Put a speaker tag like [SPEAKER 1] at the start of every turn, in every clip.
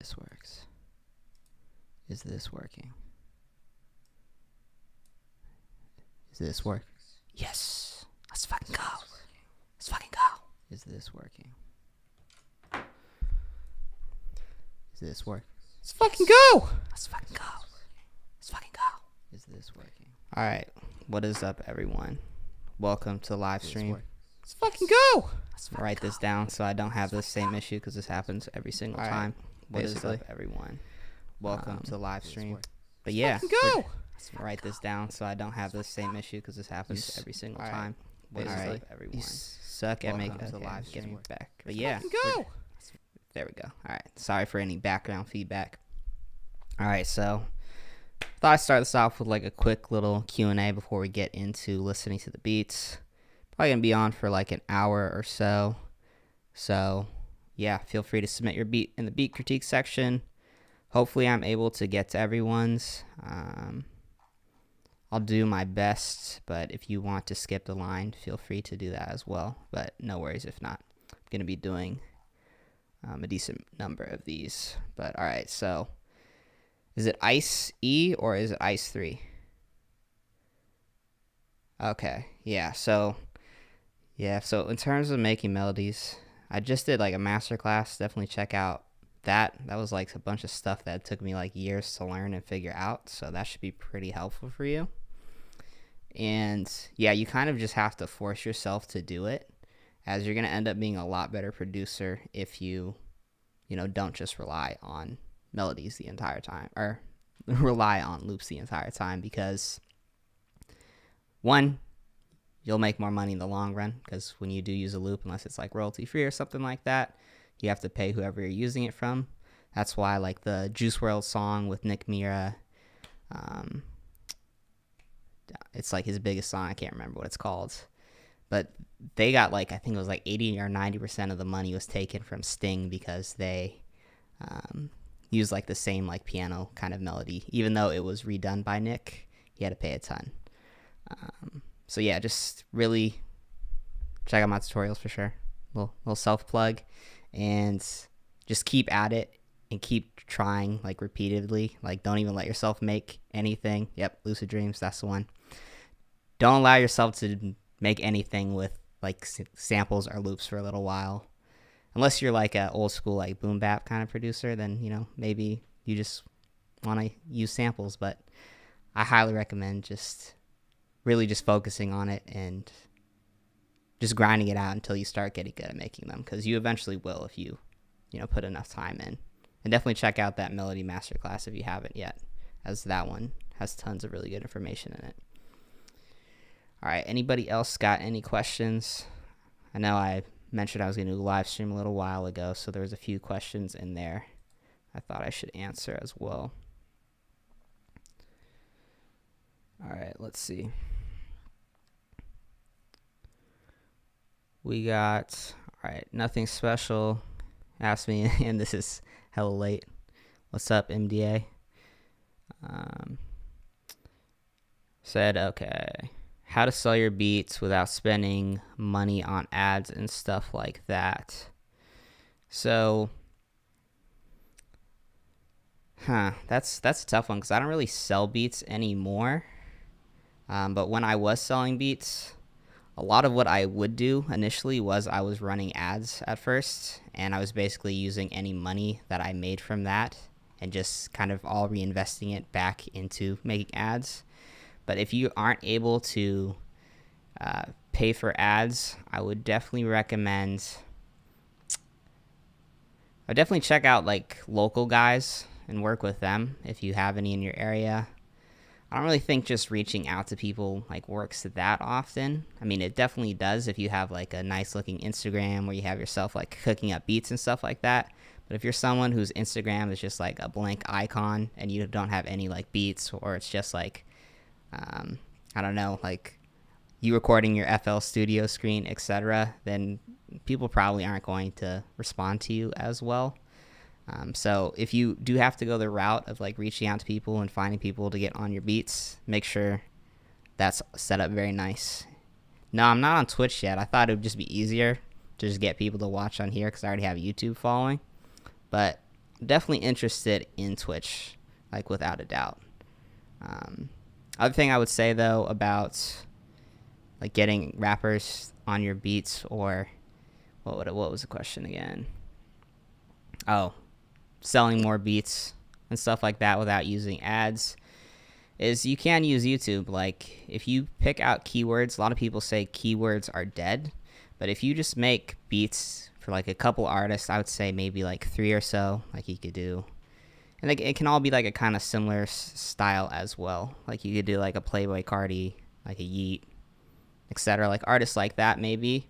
[SPEAKER 1] this works. Is this working? Is this work? Yes. Let's fucking go. Let's fucking go. Is this working? Is this work?
[SPEAKER 2] Let's fucking go.
[SPEAKER 1] Let's fucking go. Let's fucking go. Is this working?
[SPEAKER 2] All right. What is up, everyone? Welcome to the live stream.
[SPEAKER 1] Let's fucking go.
[SPEAKER 2] Write this down so I don't have the same issue because this happens every single time. What is up, everyone? Welcome to the live stream. But yeah,
[SPEAKER 1] go.
[SPEAKER 2] Write this down so I don't have the same issue because this happens every single time. What is up, everyone? You suck at making the live stream back. But yeah,
[SPEAKER 1] go.
[SPEAKER 2] there we go. All right. Sorry for any background feedback. All right. So thought I'd start this off with like a quick little Q&A before we get into listening to the beats. Probably going to be on for like an hour or so. So yeah, feel free to submit your beat in the beat critique section. Hopefully I'm able to get to everyone's. I'll do my best, but if you want to skip the line, feel free to do that as well. But no worries if not. I'm going to be doing a decent number of these. But all right, so is it Ice E or is it Ice 3? Okay, yeah, so in terms of making melodies, I just did like a masterclass. Definitely check out that. That was like a bunch of stuff that took me like years to learn and figure out. So that should be pretty helpful for you. And yeah, you kind of just have to force yourself to do it, as you're going to end up being a lot better producer if you don't just rely on melodies the entire time or rely on loops the entire time, because one, you'll make more money in the long run, because when you do use a loop, unless it's like royalty free or something like that, you have to pay whoever you're using it from. That's why like the Juice WRLD song with Nick Mira, it's like his biggest song. I can't remember what it's called, but they got like, I think it was like 80 or 90% of the money was taken from Sting, because they used like the same like piano kind of melody. Even though it was redone by Nick, he had to pay a ton. So yeah, just really check out my tutorials for sure. Little self-plug, and just keep at it and keep trying like repeatedly. Like, don't even let yourself make anything. Yep, Lucid Dreams, that's the one. Don't allow yourself to make anything with like samples or loops for a little while. Unless you're like a old school like boom bap kind of producer, then maybe you just want to use samples. But I highly recommend just really just focusing on it and just grinding it out until you start getting good at making them, because you eventually will if you put enough time in. And definitely check out that Melody Masterclass if you haven't yet, as that one has tons of really good information in it. All right, anybody else got any questions? I know I mentioned I was going to do a live stream a little while ago, so there was a few questions in there I thought I should answer as well. All right, let's see. We got, all right, nothing special. Asked me, and this is hella late. What's up, MDA? Said, okay, how to sell your beats without spending money on ads and stuff like that. So, that's a tough one, because I don't really sell beats anymore. But when I was selling beats, a lot of what I would do initially was I was running ads at first, and I was basically using any money that I made from that and just kind of all reinvesting it back into making ads. But if you aren't able to pay for ads, I would definitely check out like local guys and work with them if you have any in your area. I don't really think just reaching out to people like works that often. I mean, it definitely does if you have like a nice looking Instagram where you have yourself like cooking up beats and stuff like that. But if you're someone whose Instagram is just like a blank icon and you don't have any like beats, or it's just like, I don't know, like you recording your FL Studio screen, etc., then people probably aren't going to respond to you as well. So if you do have to go the route of like reaching out to people and finding people to get on your beats, make sure that's set up very nice. No, I'm not on Twitch yet. I thought it would just be easier to just get people to watch on here because I already have a YouTube following. But definitely interested in Twitch, like without a doubt. Other thing I would say though about like getting rappers on your beats, or what was the question again? Oh, selling more beats and stuff like that without using ads, is you can use YouTube. Like if you pick out keywords, a lot of people say keywords are dead, but if you just make beats for like a couple artists, I would say maybe like 3 or so, like you could do. And it can all be like a kind of similar style as well. Like you could do like a Playboi Carti, like a Yeet, etc. Like artists like that maybe,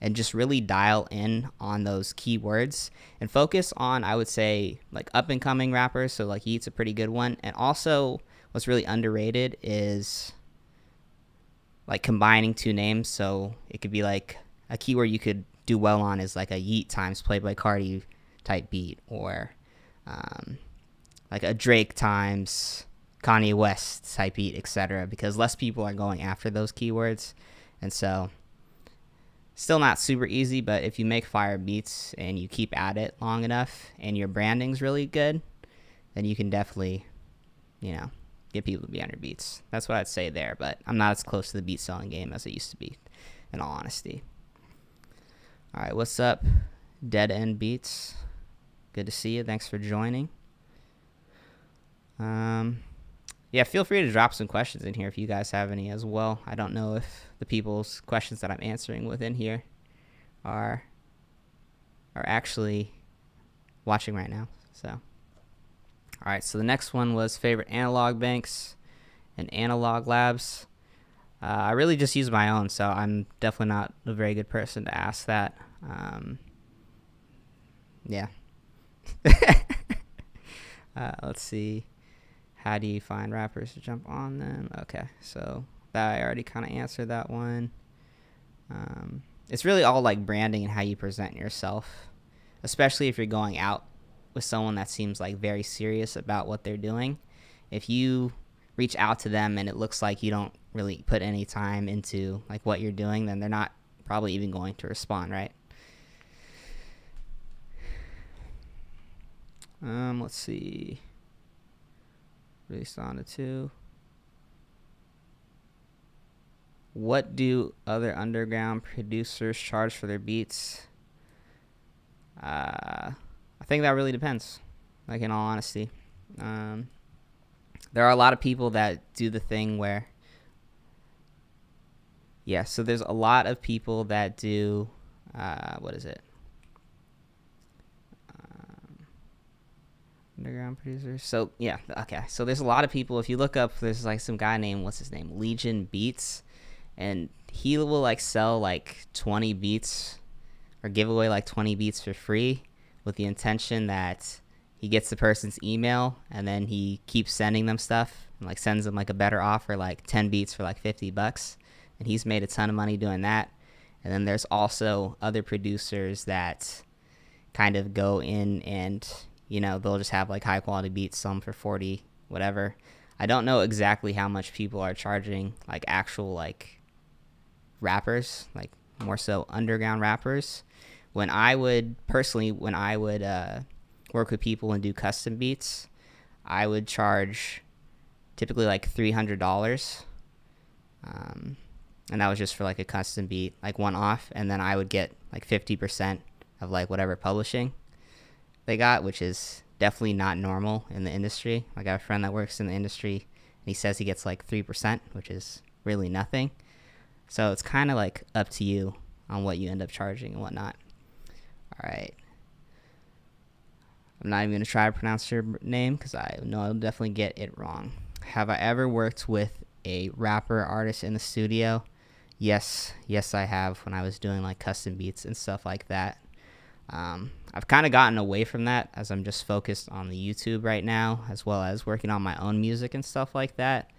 [SPEAKER 2] and just really dial in on those keywords and focus on, I would say, like up and coming rappers. So like Yeet's a pretty good one. And also what's really underrated is like combining 2 names. So it could be like a keyword you could do well on is like a Yeet times Playboi Carti type beat, or like a Drake times Kanye West type beat, etc. Because less people are going after those keywords. And so still not super easy, but if you make fire beats and you keep at it long enough and your branding's really good, then you can definitely, get people to be on your beats. That's what I'd say there, but I'm not as close to the beat selling game as it used to be, in all honesty. All right, what's up, Dead End Beats? Good to see you. Thanks for joining. Yeah, feel free to drop some questions in here if you guys have any as well. I don't know if the people's questions that I'm answering within here are actually watching right now. So, all right. So the next one was favorite analog banks and analog labs. I really just use my own, so I'm definitely not a very good person to ask that. Yeah. Let's see. How do you find rappers to jump on them? Okay, so that I already kind of answered that one. It's really all like branding and how you present yourself, especially if you're going out with someone that seems like very serious about what they're doing. If you reach out to them and it looks like you don't really put any time into like what you're doing, then they're not probably even going to respond, right? Let's see. Released on the 2. What do other underground producers charge for their beats? I think that really depends, like in all honesty. There are a lot of people that do the thing where, so there's a lot of people that do, what is it? Underground producers. So okay. So there's a lot of people. If you look up, there's like some guy named, what's his name, Legion Beats, and he will like sell like 20 beats or give away like 20 beats for free with the intention that he gets the person's email and then he keeps sending them stuff and like sends them like a better offer, like 10 beats for like $50, and he's made a ton of money doing that. And then there's also other producers that kind of go in and they'll just have like high quality beats, some for 40, whatever. I don't know exactly how much people are charging like actual like rappers, like more so underground rappers. When I would work with people and do custom beats, I would charge typically like $300. And that was just for like a custom beat, like one off. And then I would get like 50% of like whatever publishing they got, which is definitely not normal in the industry. I got a friend that works in the industry and he says he gets like 3%, which is really nothing. So it's kind of like up to you on what you end up charging and whatnot. All right. I'm not even going to try to pronounce your name because I know I'll definitely get it wrong. Have I ever worked with a rapper artist in the studio? Yes, I have, when I was doing like custom beats and stuff like that. I've kind of gotten away from that as I'm just focused on the YouTube right now, as well as working on my own music and stuff like that.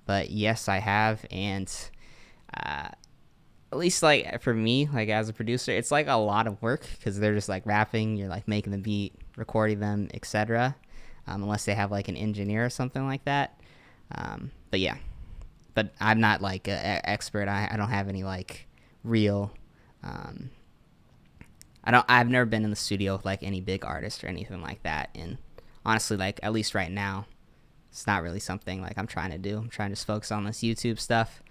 [SPEAKER 2] But yes, I have. And at least like for me, like as a producer, it's like a lot of work because they're just like rapping, you're like making the beat, recording them, etc. Unless they have like an engineer or something like that. But I'm not like an expert. I don't have any like real I've never been in the studio with like any big artist or anything like that. And honestly, like at least right now, it's not really something like I'm trying to do. I'm trying to just focus on this YouTube stuff,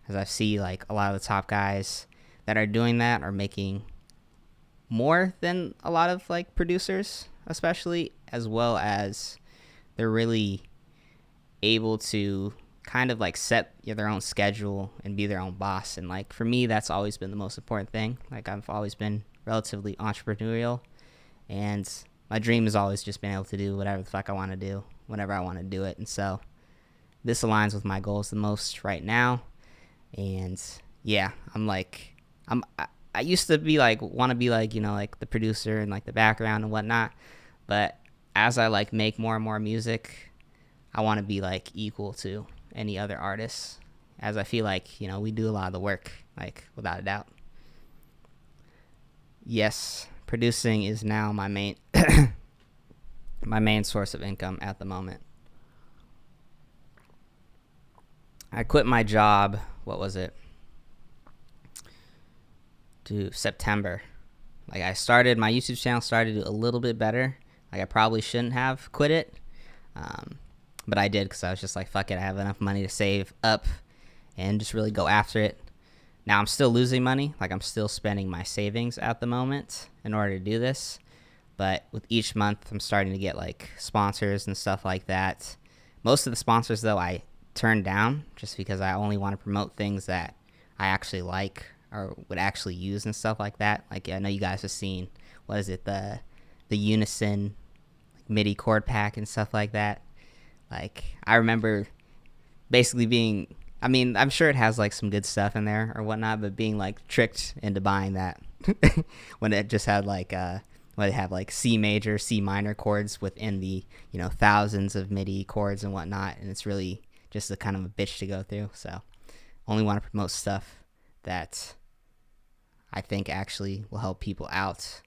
[SPEAKER 2] as I see like a lot of the top guys that are doing that are making more than a lot of like producers, especially, as well as they're really able to kind of like set their own schedule and be their own boss. And like for me, that's always been the most important thing. Like I've always been relatively entrepreneurial, and my dream has always just been able to do whatever the fuck I want to do whenever I want to do it. And so this aligns with my goals the most right now. And yeah, I used to be like, want to be like, you know, like the producer and like the background and whatnot. But as I like make more and more music, I want to be like equal to any other artists, as I feel like, you know, we do a lot of the work, like without a doubt. Yes, producing is now my main my main source of income at the moment. I quit my job, what was it? September. Like I started my YouTube channel, started a little bit better. Like I probably shouldn't have quit it. But I did, because I was just like, fuck it, I have enough money to save up and just really go after it. Now I'm still losing money. Like I'm still spending my savings at the moment in order to do this. But with each month, I'm starting to get like sponsors and stuff like that. Most of the sponsors, though, I turned down just because I only want to promote things that I actually like or would actually use and stuff like that. Like I know you guys have seen, what is it, the Unison MIDI chord pack and stuff like that. Like I remember basically being, I mean, I'm sure it has like some good stuff in there or whatnot, but being like tricked into buying that when it just had like when it had like C major, C minor chords within the, you know, thousands of MIDI chords and whatnot, and it's really just a kind of a bitch to go through. So only want to promote stuff that I think actually will help people out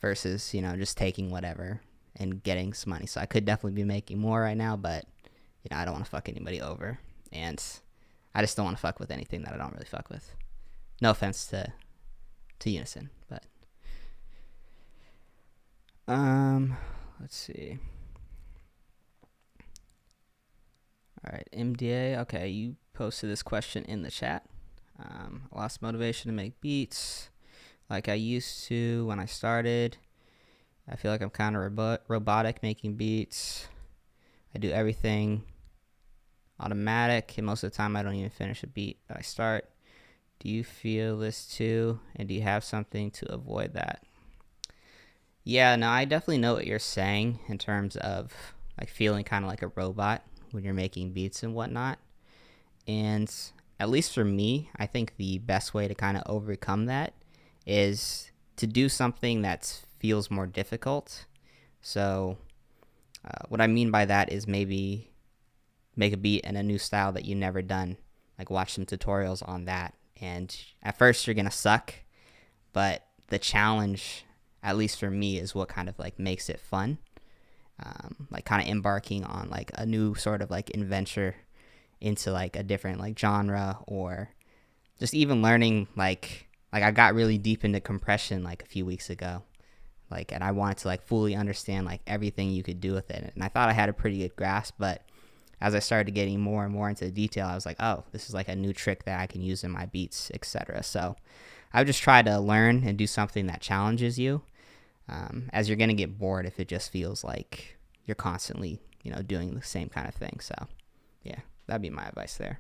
[SPEAKER 2] versus, you know, just taking whatever and getting some money. So I could definitely be making more right now, but you know, I don't want to fuck anybody over, and I just don't want to fuck with anything that I don't really fuck with. No offense to Unison, but let's see. All right, MDA. Okay, you posted this question in the chat. I lost motivation to make beats like I used to when I started. I feel like I'm kind of robotic making beats. I do everything automatic, and most of the time I don't even finish a beat that I start. Do you feel this too? And do you have something to avoid that? Yeah, no, I definitely know what you're saying in terms of like feeling kind of like a robot when you're making beats and whatnot. And at least for me, I think the best way to kind of overcome that is to do something that feels more difficult. So what I mean by that is maybe make a beat in a new style that you never done. Like watch some tutorials on that. And at first you're going to suck, but the challenge, at least for me, is what kind of like makes it fun. Like kind of embarking on like a new sort of like adventure into like a different like genre, or just even learning like I got really deep into compression like a few weeks ago. Like, and I wanted to like fully understand like everything you could do with it. And I thought I had a pretty good grasp, but as I started getting more and more into the detail, I was like, oh, this is like a new trick that I can use in my beats, etc. So I would just try to learn and do something that challenges you, as you're going to get bored if it just feels like you're constantly, you know, doing the same kind of thing. So yeah, that'd be my advice there.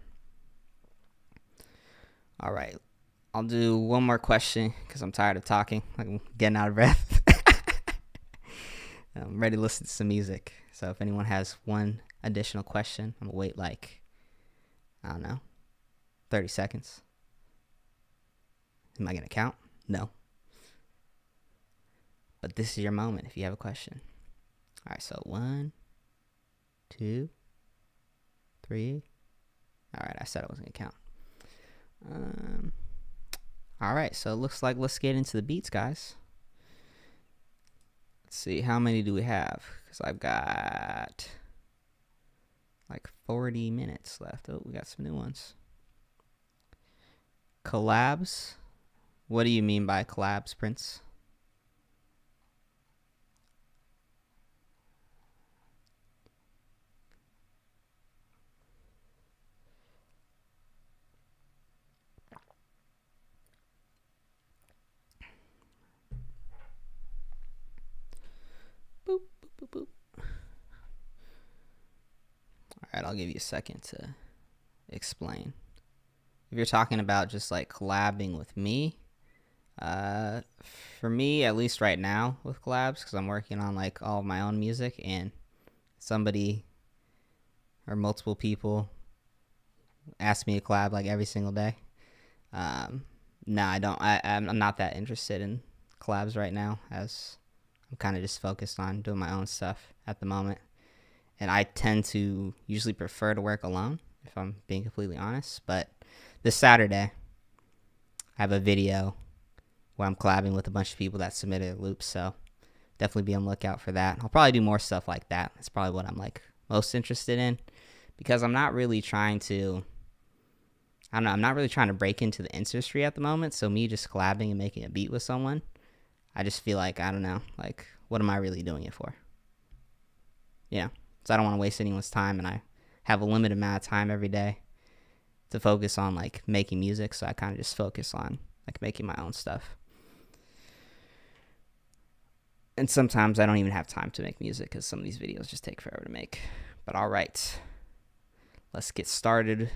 [SPEAKER 2] All right. I'll do one more question because I'm tired of talking. Like I'm getting out of breath. I'm ready to listen to some music. So if anyone has one additional question, I'm going to wait like, I don't know, 30 seconds. Am I going to count? No. But this is your moment if you have a question. All right, so 1, 2, 3. All right, I said I wasn't going to count. All right, so it looks like let's get into the beats, guys. Let's see, how many do we have? Because I've got like 40 minutes left. Oh, we got some new ones. Collabs What do you mean by collabs, Prince? Boop, boop, boop, boop. All right, I'll give you a second to explain. If you're talking about just like collabing with me, for me, at least right now with collabs, because I'm working on like all of my own music, and somebody or multiple people ask me to collab like every single day. No, I don't. I'm not that interested in collabs right now, as I'm kind of just focused on doing my own stuff at the moment. And I tend to usually prefer to work alone, if I'm being completely honest. But this Saturday, I have a video where I'm collabing with a bunch of people that submitted loops, so definitely be on the lookout for that. I'll probably do more stuff like that. That's probably what I'm like most interested in, because I'm not really trying to, I don't know, I'm not really trying to break into the industry at the moment. So me just collabing and making a beat with someone, I just feel like, I don't know, like, what am I really doing it for? Yeah. So I don't want to waste anyone's time, and I have a limited amount of time every day to focus on like making music. So I kind of just focus on like making my own stuff. And sometimes I don't even have time to make music because some of these videos just take forever to make. But all right, let's get started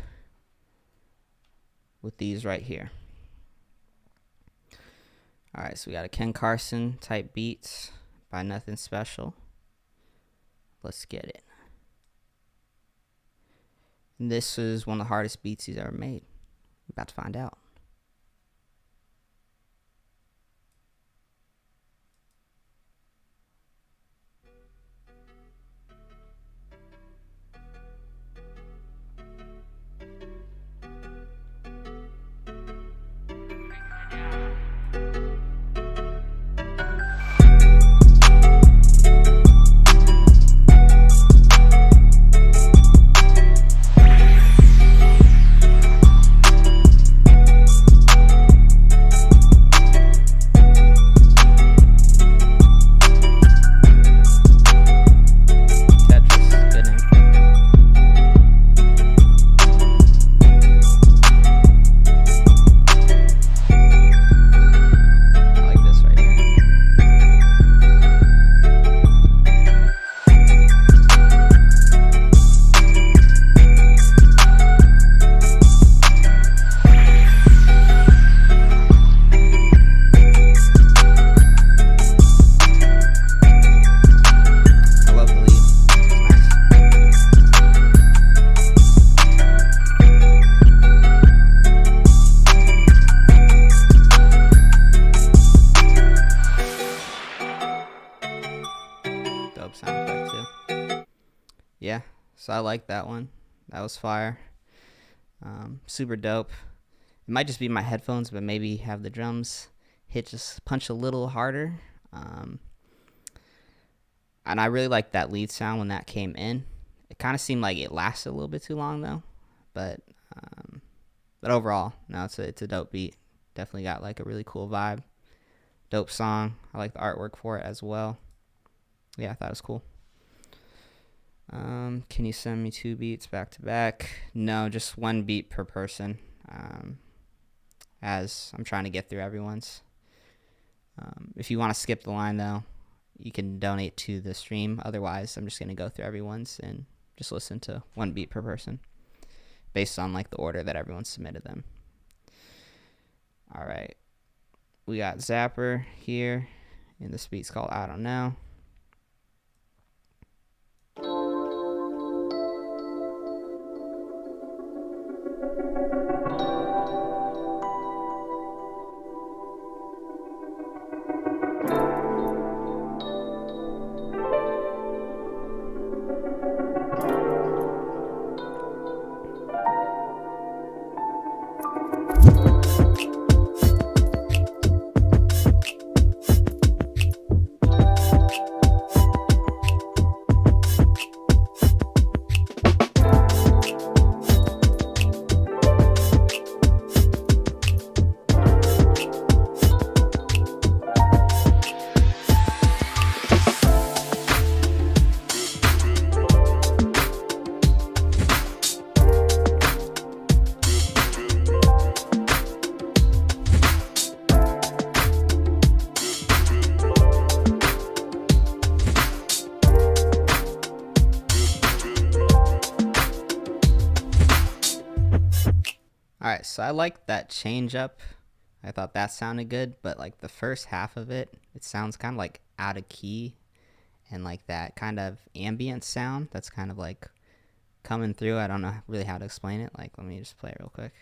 [SPEAKER 2] with these right here. All right, so we got a Ken Carson type beat by Nothing Special. Let's get it. And this is one of the hardest beats he's ever made. We're about to find out. Sound effect too. Yeah, so I like that one. That was fire. Super dope. It might just be my headphones, but maybe have the drums hit just punch a little harder. And I really liked that lead sound when that came in. It kind of seemed like it lasted a little bit too long though, but overall, no, it's a dope beat. Definitely got like a really cool vibe. Dope song. I like the artwork for it as well. Yeah, I thought it was cool. Can you send me 2 beats back to back? No, just 1 beat per person. As I'm trying to get through everyone's. If you want to skip the line though, you can donate to the stream. Otherwise, I'm just gonna go through everyone's and just listen to 1 beat per person, based on like the order that everyone submitted them. All right, we got Zapper here, and this beat's called I Don't Know. Alright, so I liked that change up. I thought that sounded good, but like the first half of it, it sounds kind of like out of key, and like that kind of ambient sound that's kind of like coming through. I don't know really how to explain it. Like, let me just play it real quick.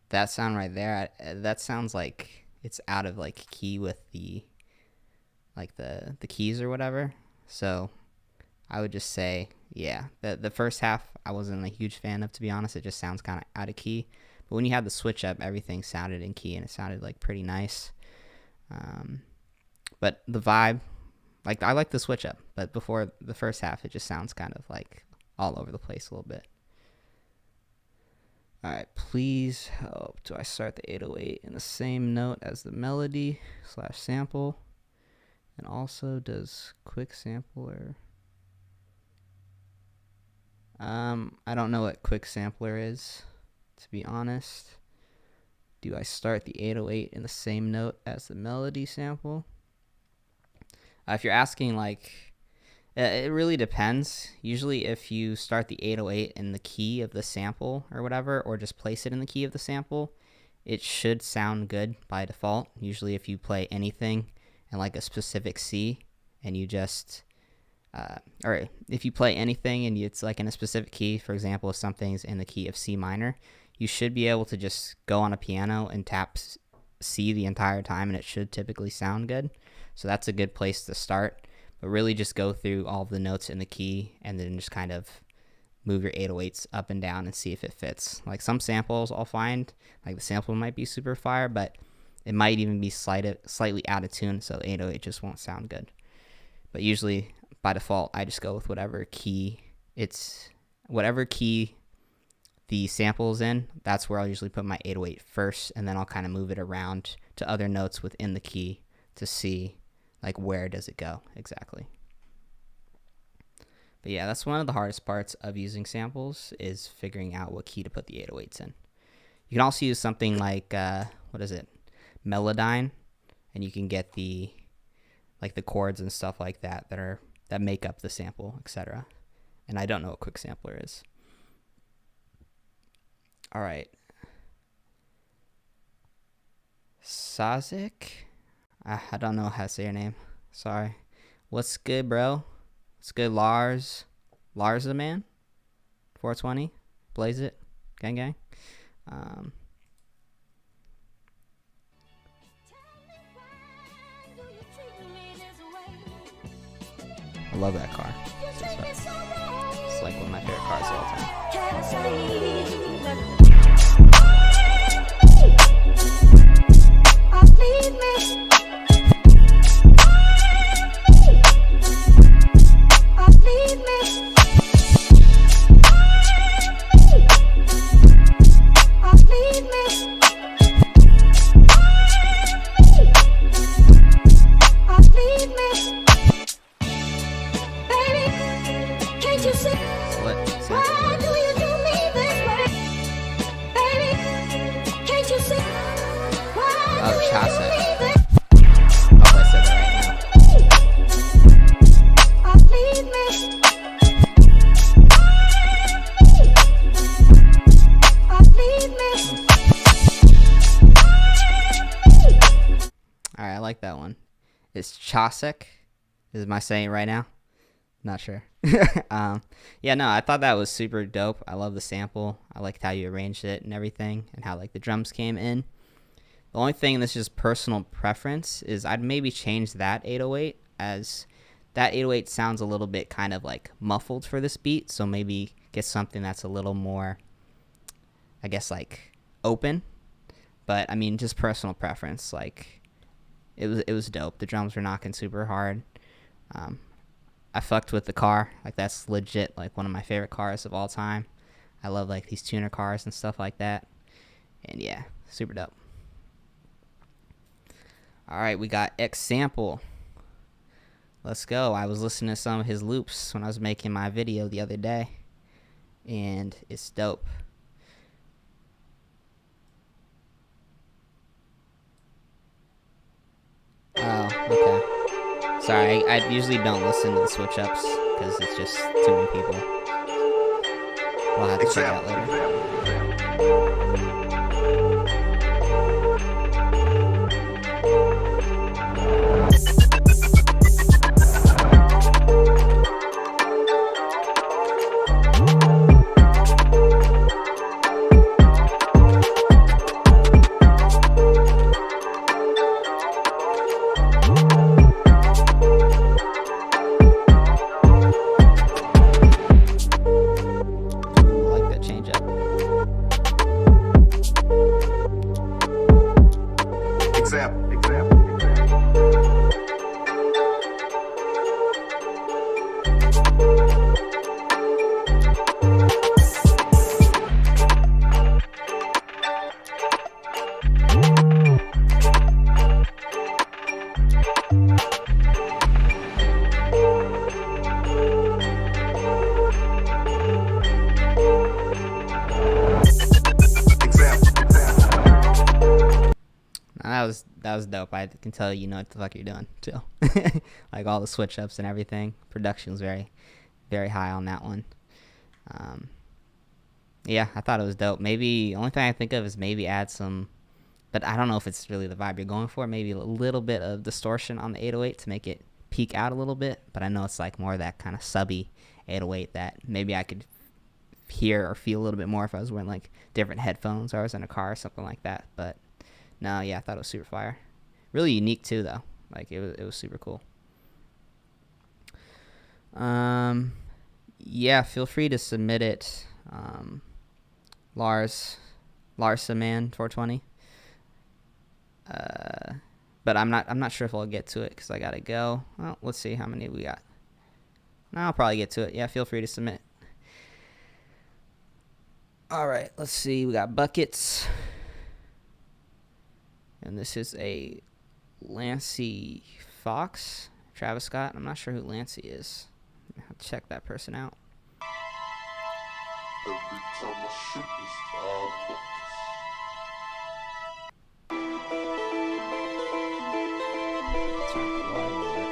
[SPEAKER 2] That sound right there, that sounds like it's out of like key with the like the keys or whatever. So I would just say, yeah, the first half I wasn't a huge fan of, to be honest. It just sounds kind of out of key. But when you had the switch up, everything sounded in key, and it sounded like pretty nice. But the vibe, like, I like the switch up, but before the first half, it just sounds kind of like all over the place a little bit. All right, please help. Do I start the 808 in the same note as the melody / sample? And also, does quick sampler... I don't know what quick sampler is, to be honest. Do I start the 808 in the same note as the melody sample? If you're asking, like, it really depends. Usually if you start the 808 in the key of the sample or whatever, or just place it in the key of the sample, it should sound good by default. Usually if you play anything in like a specific C, and you just... or if you play anything and it's like in a specific key, for example, if something's in the key of C minor, you should be able to just go on a piano and tap C the entire time, and it should typically sound good. So that's a good place to start. But really just go through all of the notes in the key and then just kind of move your 808s up and down and see if it fits. Like some samples I'll find, like the sample might be super fire, but it might even be slightly out of tune, so the 808 just won't sound good. But usually by default, I just go with whatever key the sample's in. That's where I'll usually put my 808 first, and then I'll kind of move it around to other notes within the key to see like where does it go exactly. But yeah, that's one of the hardest parts of using samples, is figuring out what key to put the 808s in. You can also use something like Melodyne, and you can get the chords and stuff like that that make up the sample, etc. And I don't know what quick sampler is. All right, Sazik, I don't know how to say your name. Sorry. What's good, bro? What's good, Lars? Lars the man. 420. Blaze it. Gang gang. I love that car. It's like one of my favorite cars of all time. Alright, I like that one. It's Chasek. Am I saying it right now? Not sure. Yeah, no, I thought that was super dope. I love the sample. I liked how you arranged it and everything, and how like the drums came in. The only thing, this is just personal preference, is I'd maybe change that 808, as that 808 sounds a little bit kind of like muffled for this beat. So maybe get something that's a little more, I guess, like open. But I mean, just personal preference. Like, it was dope. The drums were knocking super hard. I fucked with the car. Like, that's legit like one of my favorite cars of all time. I love like these tuner cars and stuff like that. And yeah, super dope. All right, we got X Sample. Let's go. I was listening to some of his loops when I was making my video the other day, and it's dope. Oh, okay. Sorry, I usually don't listen to the switch ups. because it's just too many people. We'll have to check it out later. Ooh, I like that change up. Now, that was dope. I can tell you know what the fuck you're doing too. Like all the switch ups and everything. Production was very, very high on that one. Yeah, I thought it was dope. Maybe only thing I think of is maybe add some, but I don't know if it's really the vibe you're going for. Maybe a little bit of distortion on the 808 to make it peak out a little bit. But I know it's like more of that kind of subby 808 that maybe I could hear or feel a little bit more if I was wearing like different headphones or I was in a car or something like that. But no, yeah, I thought it was super fire. Really unique too, though. Like it was super cool. Yeah, feel free to submit it. Larsaman 420. But I'm not sure if I'll get to it because I gotta go. Well, let's see how many we got. No, I'll probably get to it. Yeah, feel free to submit. All right, let's see. We got buckets. And this is a Lancey Fox, Travis Scott. I'm not sure who Lancey is. I'll check that person out.
[SPEAKER 3] Every time I shoot this
[SPEAKER 2] Turn the volume a little bit.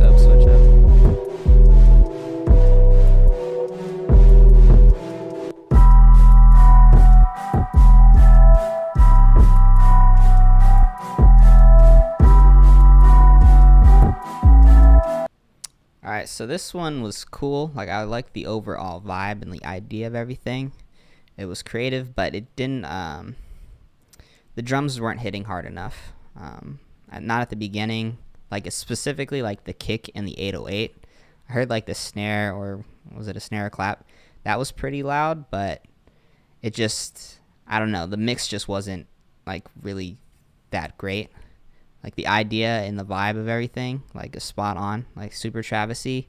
[SPEAKER 2] Dope switch up. Alright, so this one was cool. Like I liked the overall vibe and the idea of everything. It was creative, but it didn't the drums weren't hitting hard enough. Not at the beginning. Like specifically like the kick and the 808. I heard like the snare, or was it a snare or clap? That was pretty loud, but it just, I don't know, the mix just wasn't like really that great. Like the idea and the vibe of everything, like is spot on, like super Travisy.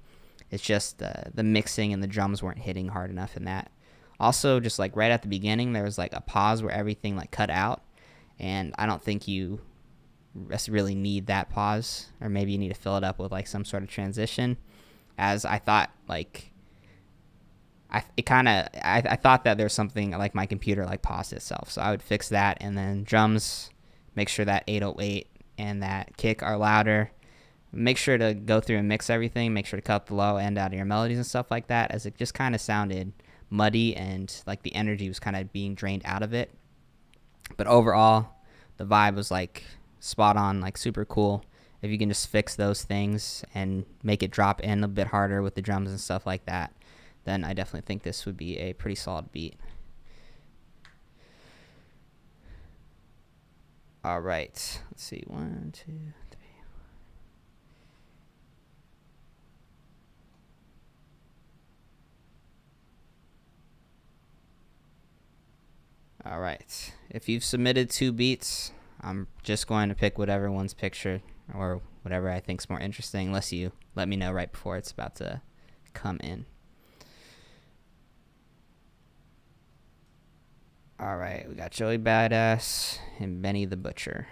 [SPEAKER 2] It's just the mixing and the drums weren't hitting hard enough in that. Also, just like right at the beginning, there was like a pause where everything like cut out, and I don't think you really need that pause, or maybe you need to fill it up with like some sort of transition. As I thought, like I thought that there's something like my computer like paused itself, so I would fix that, and then drums, make sure that 808 and that kick are louder. Make sure to go through and mix everything. Make sure to cut the low end out of your melodies and stuff like that, as it just kind of sounded muddy and like the energy was kind of being drained out of it. But overall, the vibe was like spot on, like super cool. If you can just fix those things and make it drop in a bit harder with the drums and stuff like that, then I definitely think this would be a pretty solid beat. All right, let's see, 1, 2, 3. All right. If you've submitted 2 beats, I'm just going to pick whatever one's picture or whatever I think's more interesting, unless you let me know right before it's about to come in. All right, we got Joey Badass and Benny the Butcher.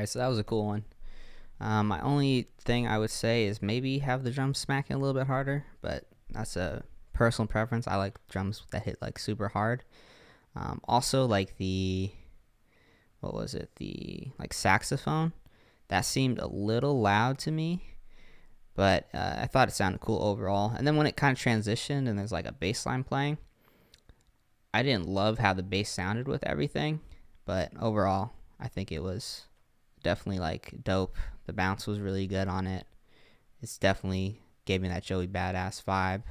[SPEAKER 2] So that was a cool one. My only thing I would say is maybe have the drums smacking a little bit harder, but that's a personal preference. I like drums that hit like super hard. Also like the like saxophone, that seemed a little loud to me, but I thought it sounded cool overall. And then when it kind of transitioned and there's like a bass line playing, I didn't love how the bass sounded with everything, but overall I think it was definitely like dope. The bounce was really good on it. It's definitely gave me that Joey Badass vibe.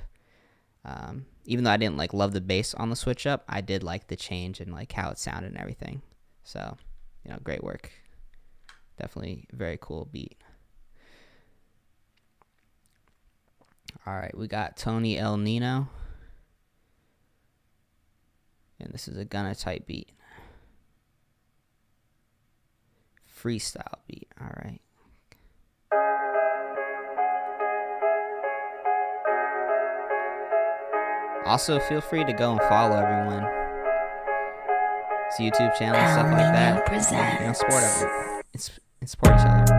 [SPEAKER 2] Even though I didn't like love the bass on the switch up, I did like the change and like how it sounded and everything. So, great work. Definitely a very cool beat. All right, we got Tony El Nino, and this is a Gunna type beat. Freestyle beat. All right. Also, feel free to go and follow everyone. It's YouTube channel and stuff like that. Support each other.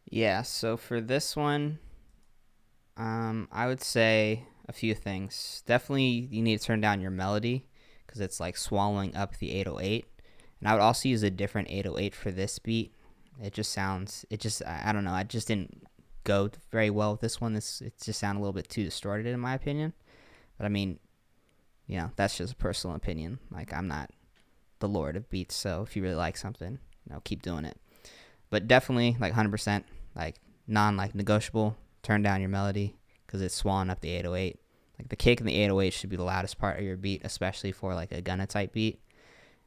[SPEAKER 2] Yeah, so for this one, I would say a few things. Definitely, you need to turn down your melody because it's like swallowing up the 808. And I would also use a different 808 for this beat. I don't know, I just didn't go very well with this one. It just sounded a little bit too distorted in my opinion. But I mean, that's just a personal opinion. Like, I'm not the lord of beats, so if you really like something, keep doing it. But definitely, like 100%, like negotiable, turn down your melody because it's swallowing up the 808. Like the kick and the 808 should be the loudest part of your beat, especially for like a Gunna type beat.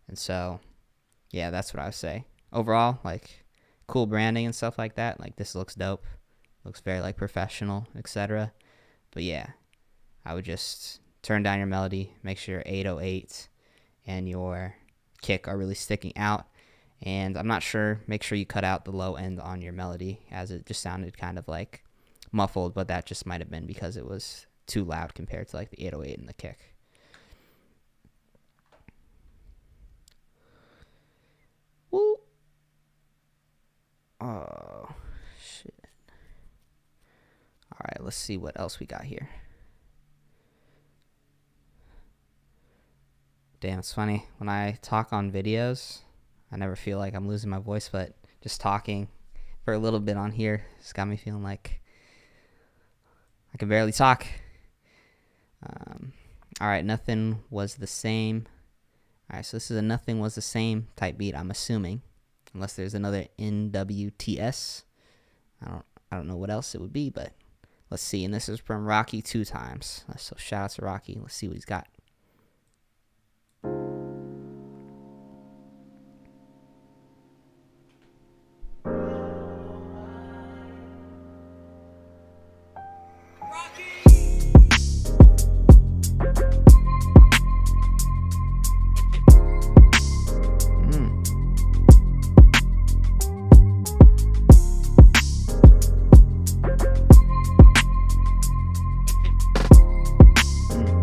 [SPEAKER 2] And so, yeah, that's what I would say. Overall, like cool branding and stuff like that. Like this looks dope, looks very like professional, etc. But yeah, I would just turn down your melody, make sure your 808 and your kick are really sticking out. And I'm not sure, make sure you cut out the low end on your melody as it just sounded kind of like muffled, but that just might have been because it was too loud compared to like the 808 and the kick. Oh, shit. All right, let's see what else we got here. Damn, it's funny. When I talk on videos, I never feel like I'm losing my voice, but just talking for a little bit on here has got me feeling like I can barely talk. All right, nothing was the same. All right, so this is a nothing was the same type beat, I'm assuming, unless there's another NWTS. I don't know what else it would be, but let's see. And this is from Rocky 2 Times. So shout out to Rocky. Let's see what he's got.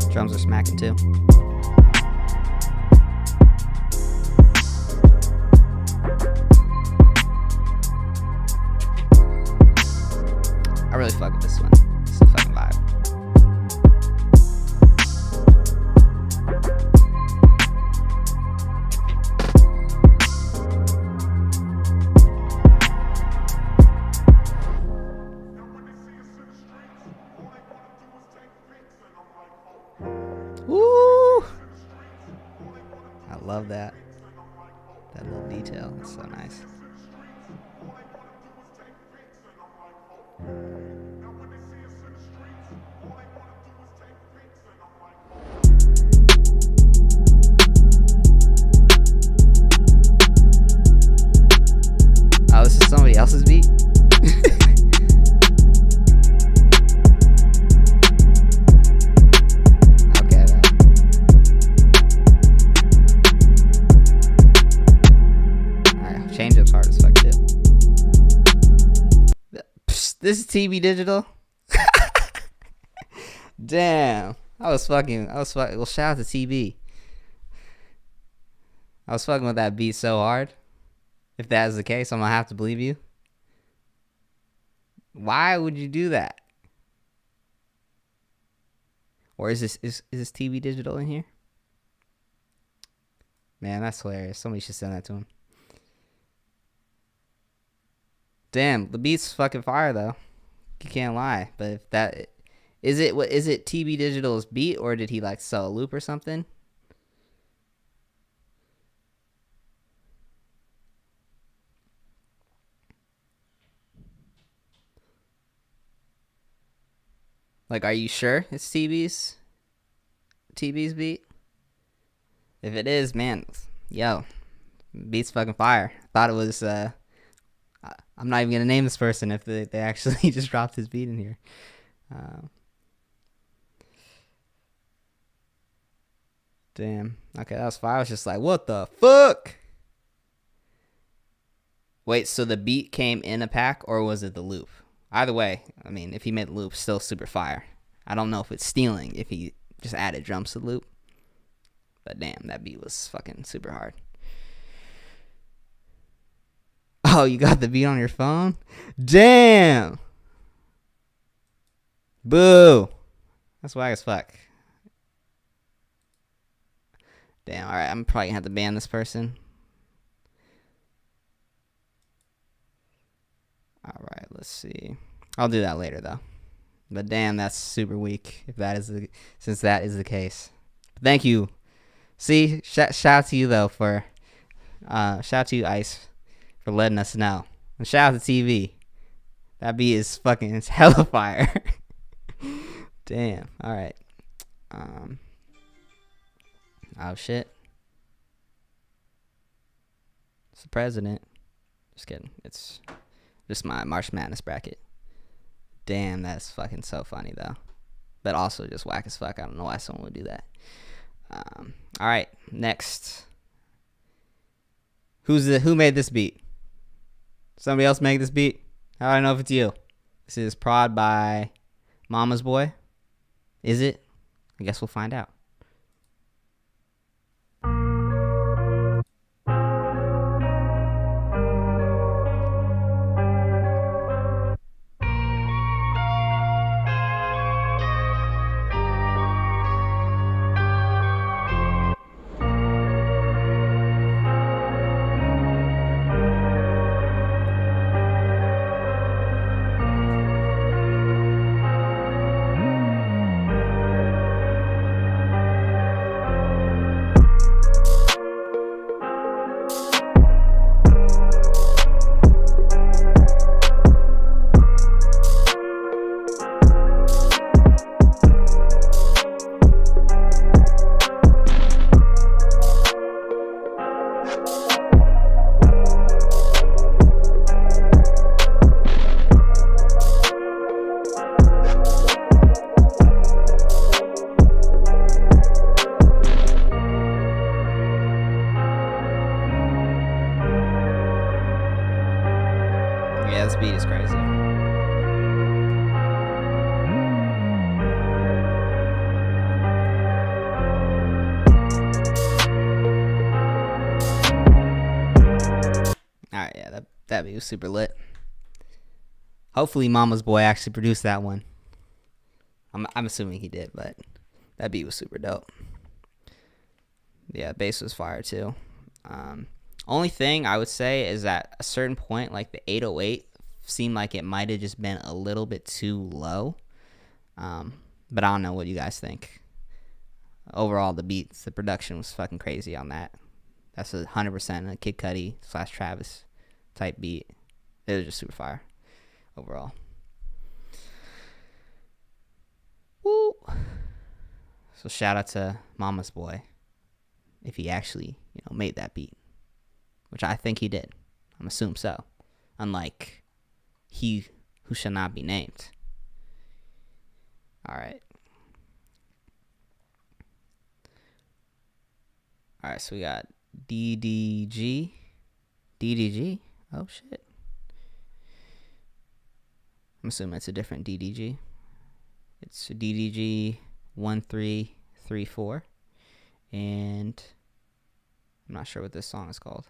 [SPEAKER 2] Drums are smacking too. I really fuck with this one. It's a fucking vibe. Woo! I love that. That little detail. It's so nice. Oh, this is somebody else's beat? Okay, alright, change-up's hard as fuck too. Psst, this is TB Digital? Damn. I was fucking. Well, shout out to TB. I was fucking with that beat so hard. If that is the case, I'm gonna have to believe you. Why would you do that? Or is this TB Digital in here? Man, that's hilarious. Somebody should send that to him. Damn, the beat's fucking fire though. You can't lie. But if that is it, what is it? TB Digital's beat, or did he like sell a loop or something? Like, are you sure it's TB's beat? If it is, man, yo, beat's fucking fire. Thought it was. I'm not even gonna name this person if they actually just dropped his beat in here. Damn. Okay, that was fire. I was just like, what the fuck? Wait, so the beat came in a pack, or was it the loop? Either way, I mean, if he made the loop, still super fire. I don't know if it's stealing if he just added drums to the loop. But damn, that beat was fucking super hard. Oh, you got the beat on your phone? Damn! Boo! That's whack as fuck. Damn, alright, I'm probably gonna have to ban this person. Alright, let's see. I'll do that later though. But damn, that's super weak since that is the case. Thank you. See, shout out to you though for shout out to you, Ice, for letting us know. And shout out to TV. That beat is fucking, it's hella fire. Damn. Alright. Oh shit. It's the president. Just kidding. It's just my March Madness bracket. Damn, that's fucking so funny though. But also just whack as fuck. I don't know why someone would do that. Alright, next. Who made this beat? Somebody else make this beat? How do I know if it's you? This is Prod by Mama's Boy. Is it? I guess we'll find out. this beat is crazy. Alright, yeah, that beat was super lit. Hopefully Mama's Boy actually produced that one. I'm assuming he did, but that beat was super dope. Yeah, bass was fire too. Only thing I would say is at a certain point, like the 808 seemed like it might have just been a little bit too low. But I don't know what you guys think. Overall, the beats, the production was fucking crazy on that. That's 100% a Kid Cudi / Travis type beat. It was just super fire overall. Woo! So shout out to Mama's Boy if he actually, made that beat, which I think he did. I'm assuming so. Unlike He Who Shall Not Be Named. All right. All right, so we got DDG. DDG? Oh, shit. I'm assuming it's a different DDG. It's DDG 1334. And I'm not sure what this song is called.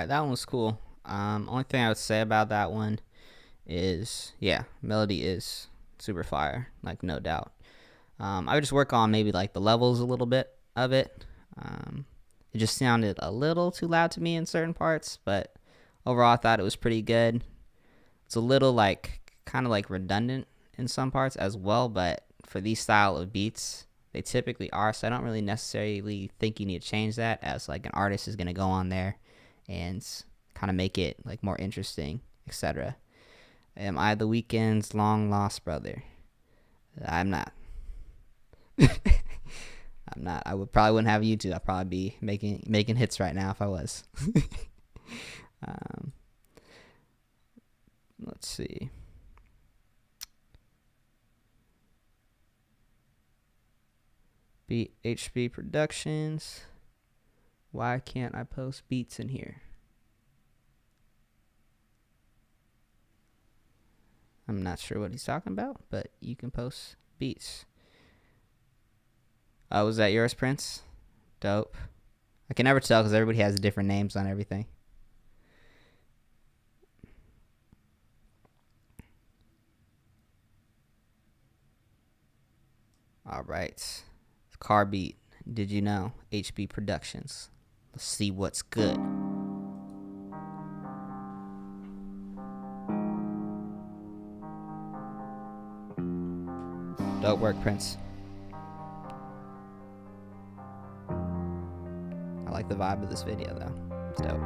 [SPEAKER 2] That one was cool. Only thing I would say about that one is, yeah, melody is super fire, like no doubt. I would just work on maybe like the levels a little bit of it. It just sounded a little too loud to me in certain parts, but overall I thought it was pretty good. It's a little like kind of like redundant in some parts as well, but for these style of beats, they typically are, so I don't really necessarily think you need to change that, as like an artist is going to go on there and kind of make it like more interesting, etc. Am I The Weeknd's long lost brother? I'm not. I'm not. I wouldn't have YouTube. I'd probably be making hits right now if I was. Let's see. HB Productions. Why can't I post beats in here? I'm not sure what he's talking about, but you can post beats. Oh, was that yours, Prince? Dope. I can never tell because everybody has different names on everything. All right. Car beat. Did you know? HB Productions. Let's see what's good. Dope work, Prince. I like the vibe of this video, though. It's dope.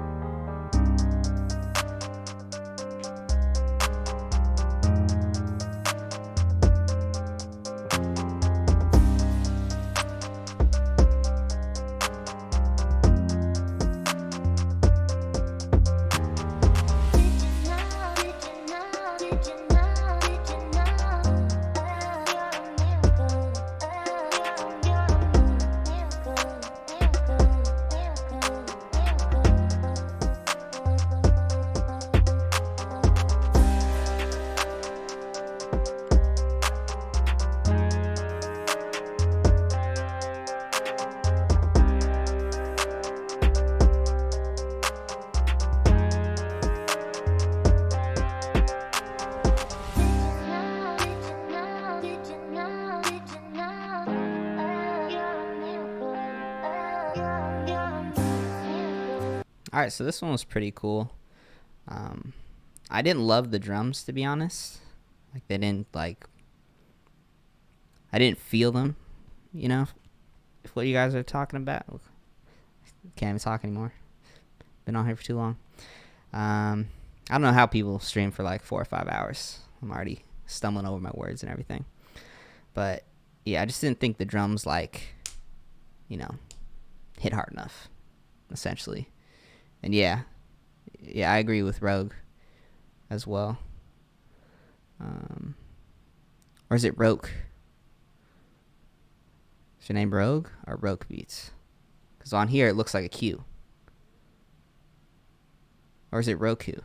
[SPEAKER 2] Alright, so this one was pretty cool. I didn't love the drums, to be honest. Like, they didn't, like... I didn't feel them, you know? If what you guys are talking about. Can't even talk anymore. Been on here for too long. I don't know how people stream for like 4 or 5 hours. I'm already stumbling over my words and everything. But, yeah, I just didn't think the drums, like, you know, hit hard enough, essentially. And yeah, I agree with Rogue as well. Or is it Roke? Is your name Rogue or Roke Beats? Because on here it looks like a Q. Or is it Roku?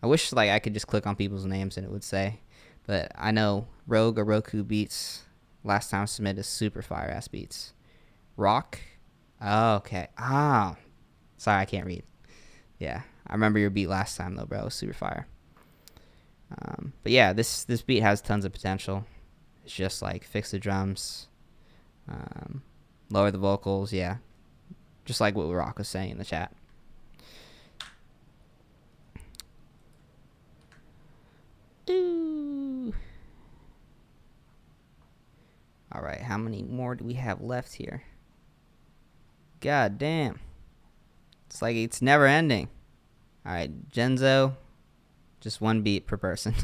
[SPEAKER 2] I wish like I could just click on people's names and it would say. But I know Rogue or Roku Beats last time submitted super fire ass beats. Rock? Oh, okay. Ah. Sorry, I can't read. Yeah. I remember your beat last time though, bro. It was super fire. But yeah, this beat has tons of potential. It's just like fix the drums, lower the vocals, yeah. Just like what Rock was saying in the chat. Ooh. All right, how many more do we have left here? God damn. It's like it's never ending. All right, Genzo, just one beat per person.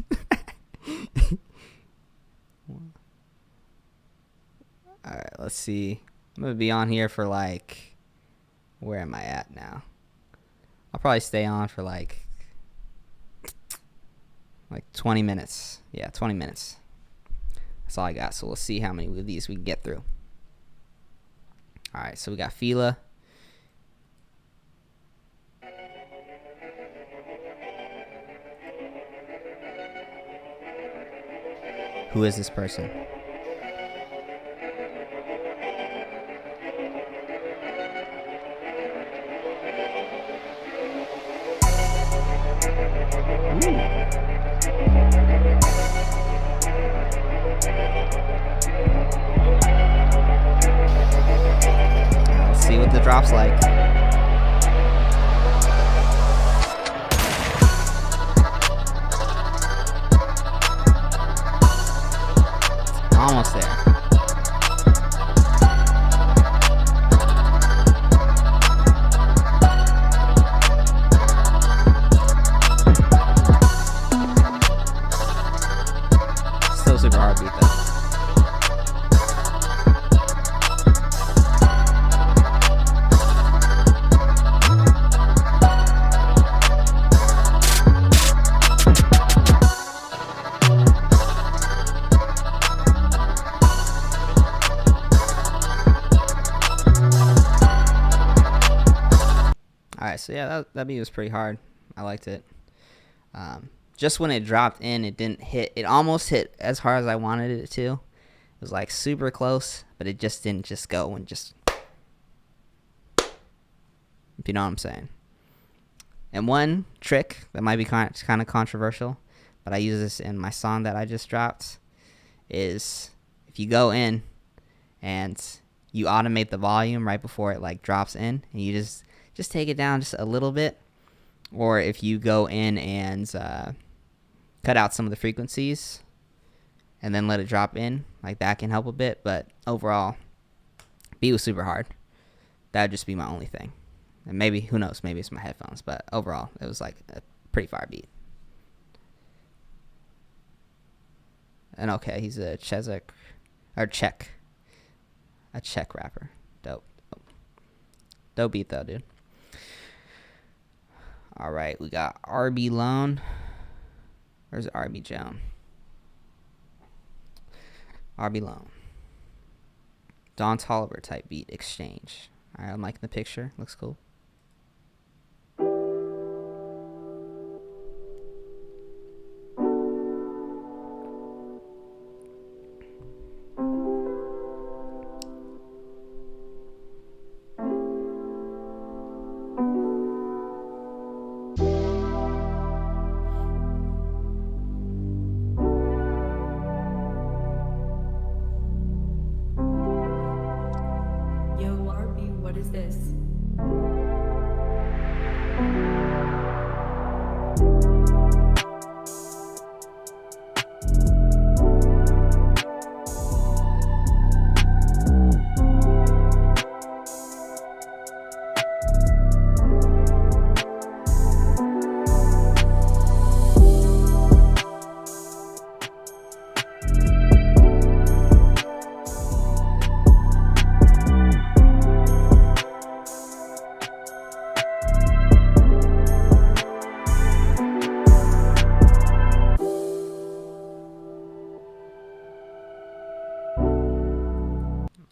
[SPEAKER 2] All right, let's see. I'm going to be on here for like, where am I at now? I'll probably stay on for like 20 minutes. Yeah, 20 minutes. That's all I got. So let's see how many of these we can get through. All right, so we got Fila. Who is this person? Let's see what the drop's like. Almost there. Still super hard beat though. Alright, so yeah, that beat was pretty hard. I liked it. Just when it dropped in, it didn't hit. It almost hit as hard as I wanted it to. It was like super close, but it just didn't just go and just... If you know what I'm saying. And one trick that might be kind of controversial, but I use this in my song that I just dropped, is if you go in and you automate the volume right before it like drops in, and you just take it down just a little bit, or if you go in and cut out some of the frequencies and then let it drop in, like that can help a bit. But overall, beat was super hard. That would just be my only thing. And maybe, who knows, maybe it's my headphones, but overall it was like a pretty fire beat. And okay, he's a Czech rapper. Dope beat though, dude. All right, we got RB Lone. Where's RB Joan? RB Lone. Don Toliver type beat exchange. All right, I'm liking the picture. Looks cool.
[SPEAKER 4] What is this?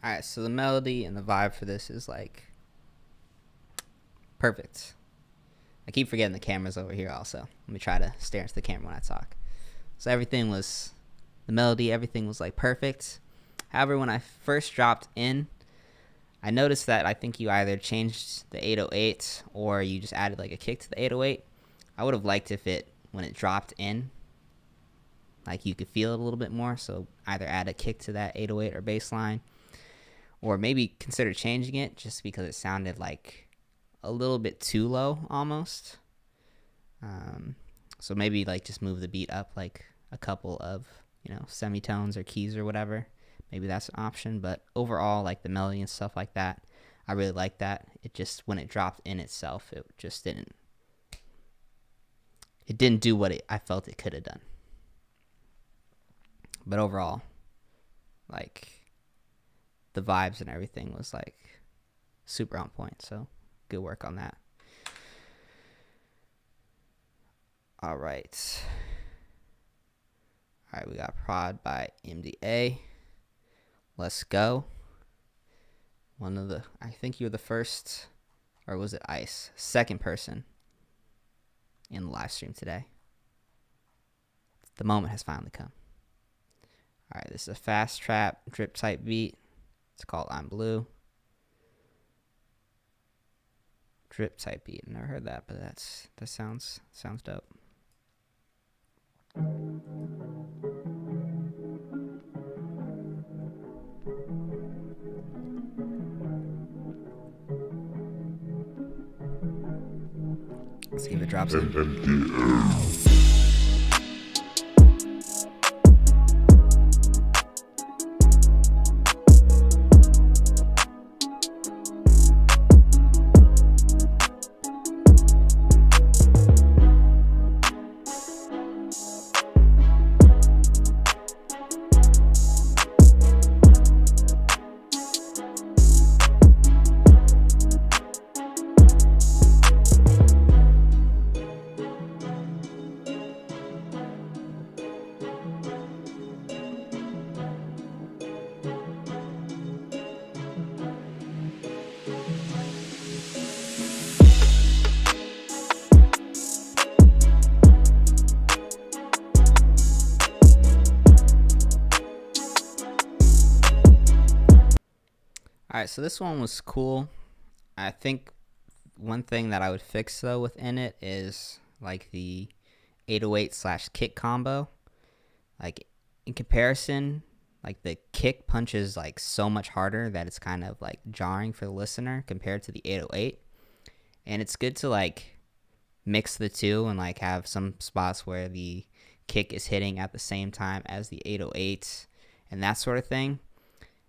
[SPEAKER 2] Alright, so the melody and the vibe for this is like perfect. I keep forgetting the camera's over here also. Let me try to stare into the camera when I talk. So the melody, everything was like perfect. However, when I first dropped in, I noticed that I think you either changed the 808 or you just added like a kick to the 808. I would have liked if when it dropped in, like you could feel it a little bit more. So either add a kick to that 808 or bass line, or maybe consider changing it just because it sounded like a little bit too low almost. So maybe like just move the beat up like a couple of, semitones or keys or whatever. Maybe that's an option. But overall, like the melody and stuff like that, I really like that. It just, when it dropped in itself, it just didn't do what I felt it could have done. But overall, like, the vibes and everything was like super on point. So good work on that. All right, we got Prod by MDA. Let's go. I think you were the first, or was it Ice? Second person in the live stream today. The moment has finally come. All right, this is a fast trap drip type beat. It's called I'm Blue. Drip type beat. Never heard that, but that sounds dope. Let's see if it drops in. Alright, so this one was cool. I think one thing that I would fix though within it is like the 808/kick combo. Like in comparison, like the kick punches like so much harder that it's kind of like jarring for the listener compared to the 808. And it's good to like mix the two and like have some spots where the kick is hitting at the same time as the 808 and that sort of thing.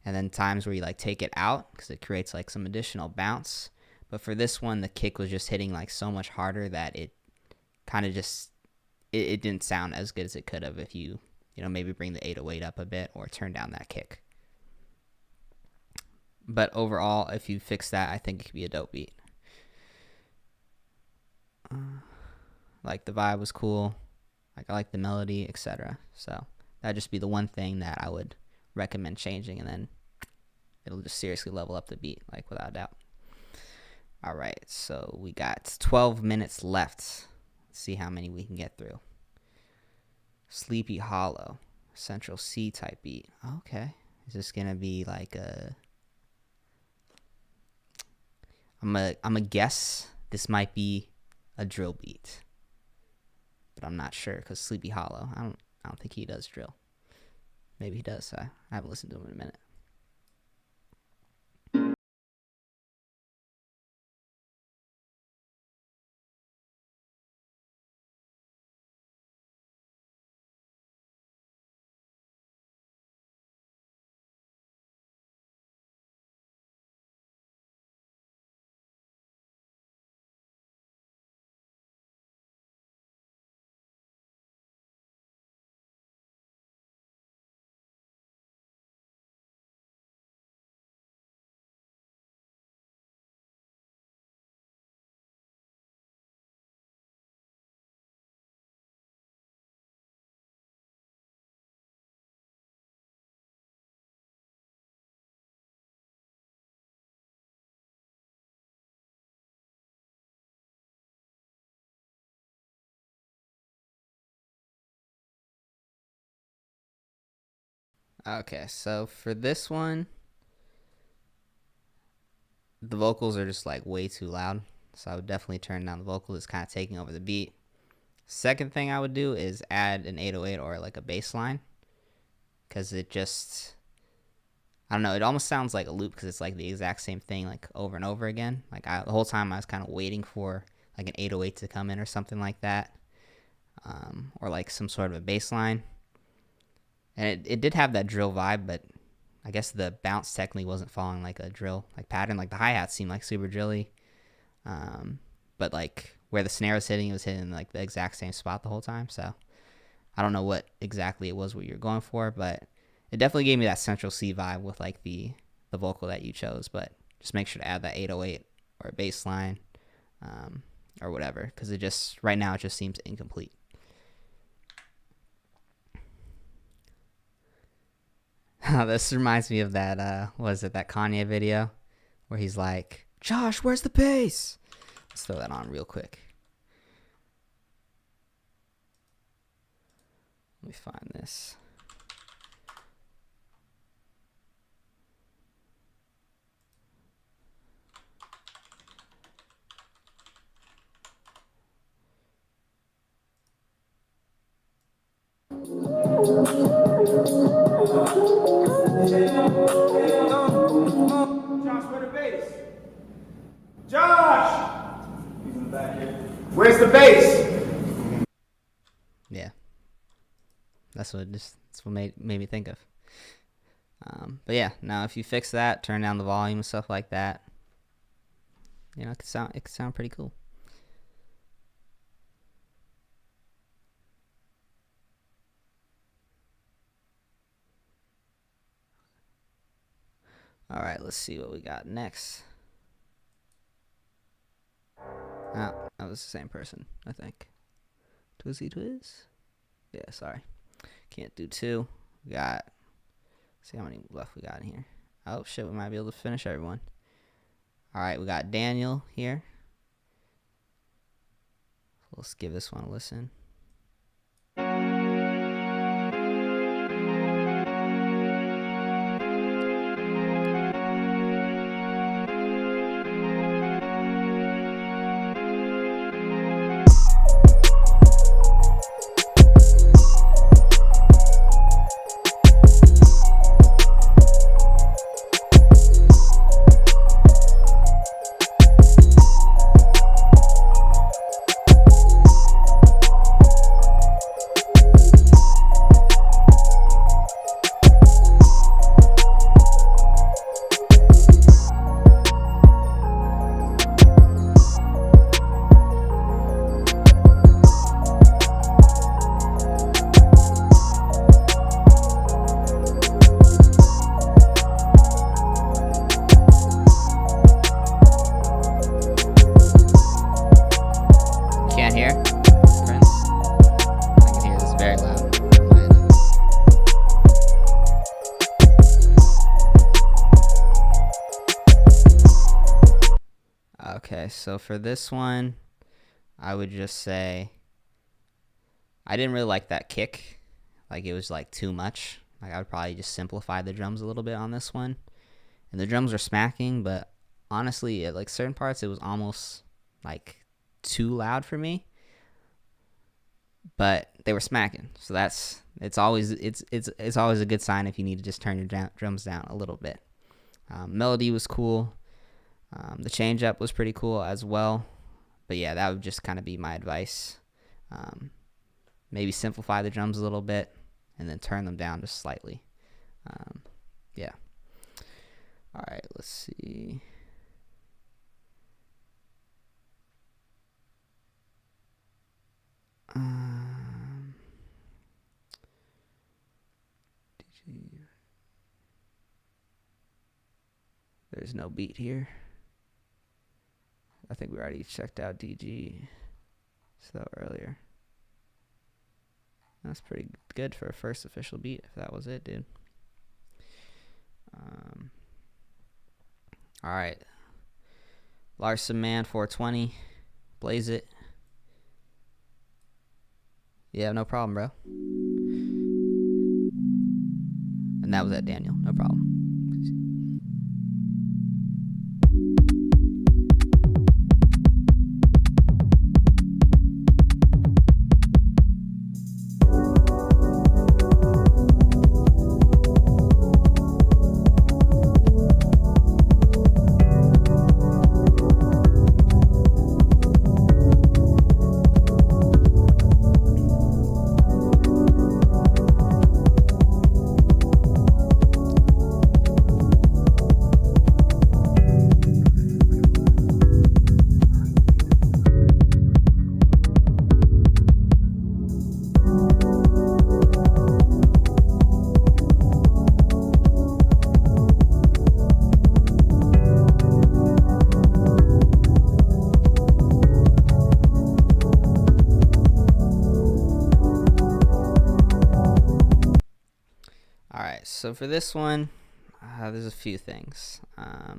[SPEAKER 2] And then times where you like take it out because it creates like some additional bounce. But for this one, the kick was just hitting like so much harder that it kind of just, it didn't sound as good as it could have if you maybe bring the 808 up a bit or turn down that kick. But overall, if you fix that, I think it could be a dope beat. Like the vibe was cool. Like I like the melody, etc. So that'd just be the one thing that I would recommend changing, and then it'll just seriously level up the beat, like without a doubt. All right, so we got 12 minutes left. Let's see how many we can get through. Sleepy Hollow, Central C type beat. Okay, is this gonna be like a? I'm a guess this might be a drill beat, but I'm not sure because Sleepy Hollow. I don't think he does drill. Maybe he does. I haven't listened to him in a minute. Okay, so for this one, the vocals are just like way too loud. So I would definitely turn down the vocals. It's kind of taking over the beat. Second thing I would do is add an 808 or like a bass line. Because it just, I don't know, it almost sounds like a loop because it's like the exact same thing like over and over again. Like the whole time I was kind of waiting for like an 808 to come in or something like that. Or like some sort of a bass line. And it did have that drill vibe, but I guess the bounce technically wasn't following like a drill like pattern. Like the hi-hat seemed like super drilly. But like where the snare was hitting, it was hitting like the exact same spot the whole time. So I don't know what exactly it was what you're going for, but it definitely gave me that Central C vibe with like the vocal that you chose. But just make sure to add that 808 or a bass line, or whatever, because it just right now it just seems incomplete. This reminds me of that that Kanye video where he's like, Josh, where's the bass? Let's throw that on real quick. Let me find this.
[SPEAKER 4] Josh, where the bass? Josh! He's in the back here. Where's the bass?
[SPEAKER 2] Yeah, that's what made me think of. But yeah, now if you fix that, turn down the volume and stuff like that, you know, it could sound pretty cool. All right, let's see what we got next. Oh, that was the same person, I think. Twiz? Yeah, sorry. Can't do two. We got, see how many left we got in here. Oh, shit, we might be able to finish everyone. All right, we got Daniel here. Let's give this one a listen. Okay, so for this one, I would just say I didn't really like that kick. Like, it was like too much. Like, I would probably just simplify the drums a little bit on this one. And the drums are smacking, but honestly, at like certain parts, it was almost like too loud for me. But they were smacking, so it's always a good sign if you need to just turn your drums down a little bit. Melody was cool. The change up was pretty cool as well. But yeah, that would just kind of be my advice. Maybe simplify the drums a little bit and then turn them down just slightly. Yeah. All right, let's see. There's no beat here. I think we already checked out DG so earlier. That's pretty good for a first official beat, if that was it, dude. All right. Larson Man 420. Blaze it. Yeah, no problem, bro. And that was at Daniel. No problem. So for this one, there's a few things. I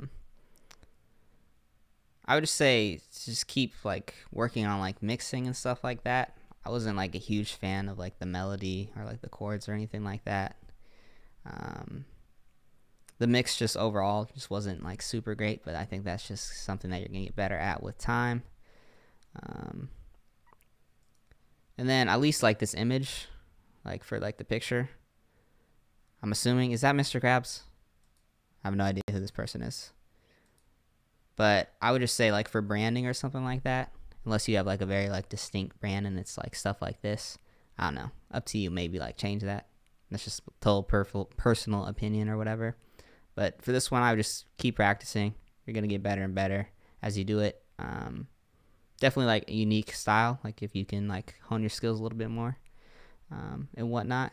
[SPEAKER 2] would just say just keep like working on like mixing and stuff like that. I wasn't like a huge fan of like the melody or like the chords or anything like that. The mix just overall just wasn't like super great, but I think that's just something that you're gonna get better at with time. And then at least like this image, like for like the picture, I'm assuming, is that Mr. Krabs? I have no idea who this person is. But I would just say like for branding or something like that, unless you have like a very like distinct brand and it's like stuff like this, I don't know. Up to you, maybe like change that. That's just total personal opinion or whatever. But for this one, I would just keep practicing. You're going to get better and better as you do it. Definitely like a unique style, like if you can like hone your skills a little bit more and whatnot.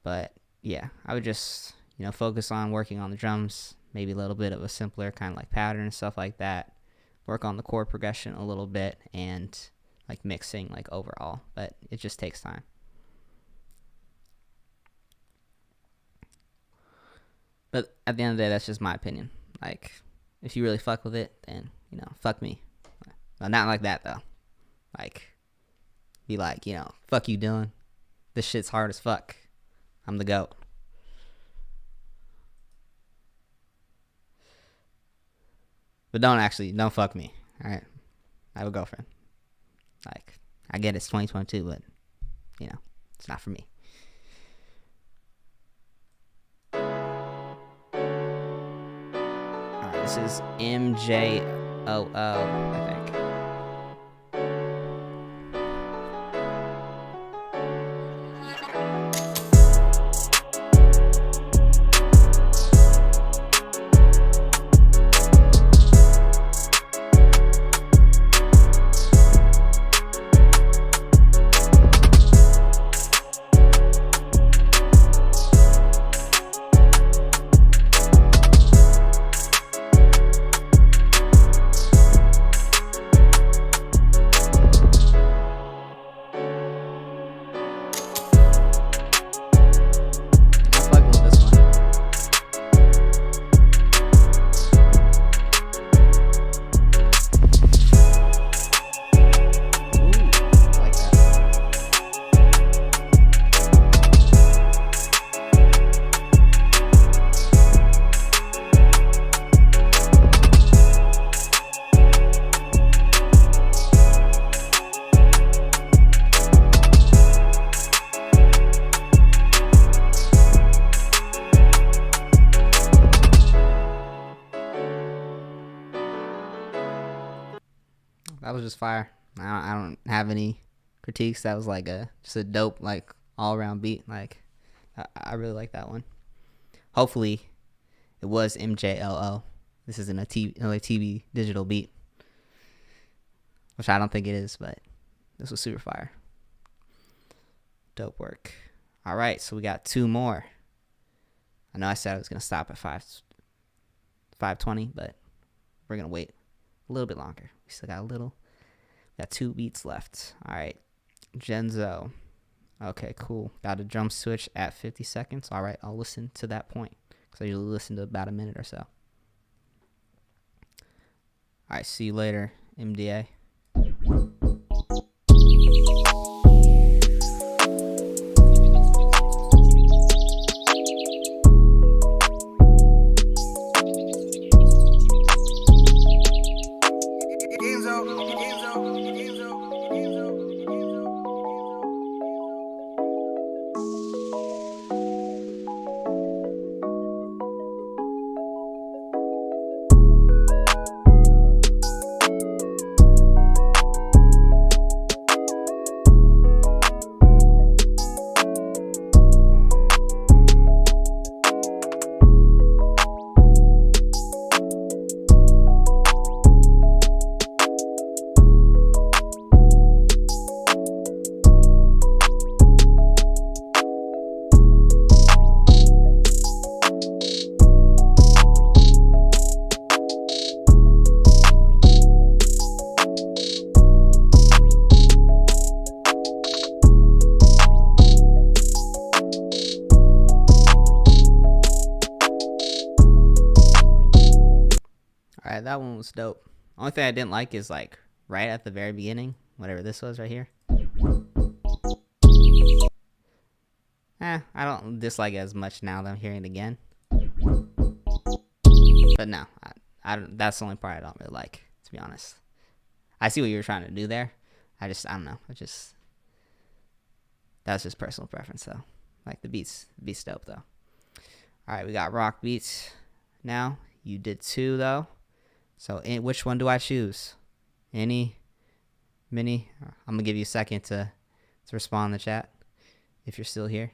[SPEAKER 2] But yeah, I would just, focus on working on the drums, maybe a little bit of a simpler kind of like pattern and stuff like that. Work on the chord progression a little bit and like mixing like overall, but it just takes time. But at the end of the day, that's just my opinion. Like, if you really fuck with it, then, fuck me. Well, not like that, though. Like, be like, fuck you, Dylan. This shit's hard as fuck. I'm the GOAT. But don't fuck me, alright? I have a girlfriend. Like, I get it's 2022, but, it's not for me. Alright, this is MJOO, I think. That was just fire. I don't have any critiques. That was like just a dope like all around beat. Like I really like that one. Hopefully, it was MJLO. This isn't another TV digital beat, which I don't think it is, but this was super fire. Dope work. All right, so we got two more. I know I said I was gonna stop at 5:20, but we're gonna wait a little bit longer. We still got a little. We got 2 beats left. All right, Genzo. Okay, cool. Got a drum switch at 50 seconds. All right, I'll listen to that point because I usually listen to about a minute or so. All right, see you later, MDA. Alright, that one was dope. Only thing I didn't like is like right at the very beginning, whatever this was right here. I don't dislike it as much now that I'm hearing it again. But no, I don't. That's the only part I don't really like, to be honest. I see what you were trying to do there. I don't know. That's just personal preference though. Like the beats dope though. All right, we got rock beats. Now you did 2 though. So which one do I choose? Any, mini? I'm gonna give you a second to respond in the chat if you're still here.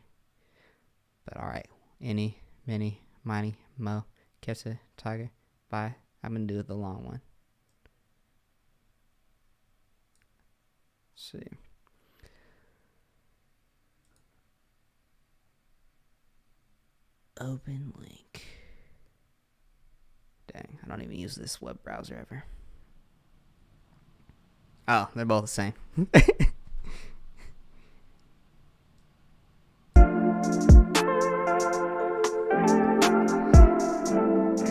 [SPEAKER 2] But all right, any, mini, miny, mo, Kepsa, tiger, bye. I'm gonna do the long one. Let's see. Open link. Dang, I don't even use this web browser ever. Oh, they're both the same. Yeah,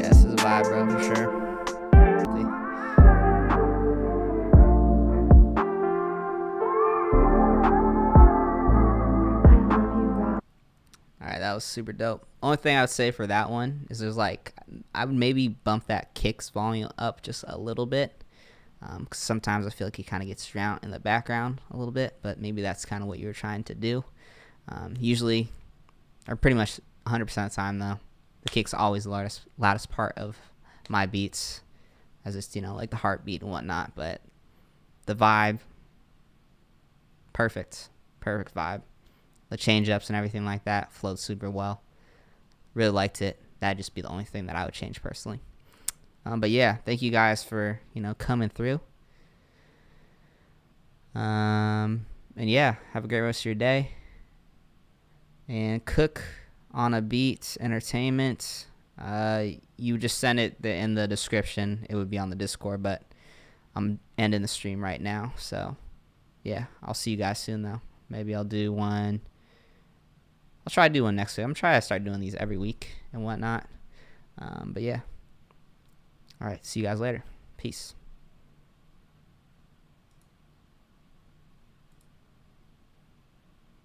[SPEAKER 2] this is a vibe, bro, for sure. Alright, that was super dope. Only thing I would say for that one is there's like, I would maybe bump that kicks volume up just a little bit. Cause sometimes I feel like it kind of gets drowned in the background a little bit, but maybe that's kind of what you were trying to do. Usually, or pretty much 100% of the time though, the kick's always the loudest part of my beats, as it's, you know, like the heartbeat and whatnot, but the vibe, perfect vibe. The change ups and everything like that flowed super well. Really liked it. That'd just be the only thing that I would change personally. But yeah, thank you guys for, you know, coming through. And yeah, have a great rest of your day. And Cook on a Beat Entertainment. You just send it in the description. It would be on the Discord, but I'm ending the stream right now. So yeah, I'll see you guys soon though. Maybe I'll do one. I'll try to do one next week. I'm trying to start doing these every week and whatnot. But yeah. All right. See you guys later. Peace.